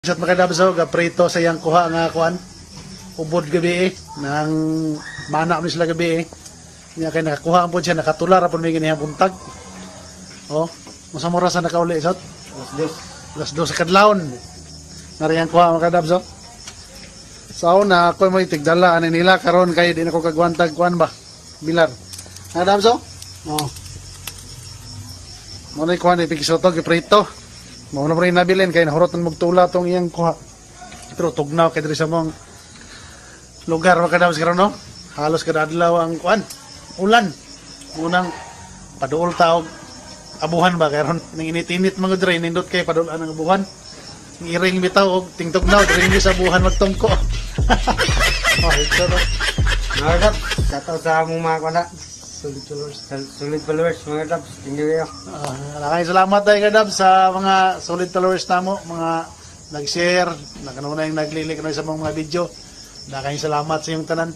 Sat makadabso gaprito sa yang kuha nga kuan ubod gabi nang manak ni sila gabi nya kay nakakuha po siya nakatular pud may ganihang buntag. Oh, masamora sa nakauli sat. Alas 2 sa kadlawon. Nariyang kuha makadabso. So na ako mo itigdala ani nila karon kay di na ko kagwantag kuan ba. Bilar. Nakadabso? Oh. Mo ni kuan ipikisoto giprito. Mao na rin nabilin kay nahurotan magtula tong iyang kuha. Pero tugnaw kay diri sa mong lugar makadabs karon no. Halos kada adlaw ang kuan. Ulan. Unang paduol taog abuhan ba karon ning init-init mga diri nindot kay padulan ang abuhan. Iring bitaw og tingtugnaw diri sa abuhan magtungko. Oh, ito no. Mga kataw sa among mga kuan solid followers mga Dabs, thank you kayo. Maraming salamat tayo Dabs sa mga solid followers namo, mga nag-share, nakanunay naglilik na sa mga video. Maraming salamat sa iyong tanan.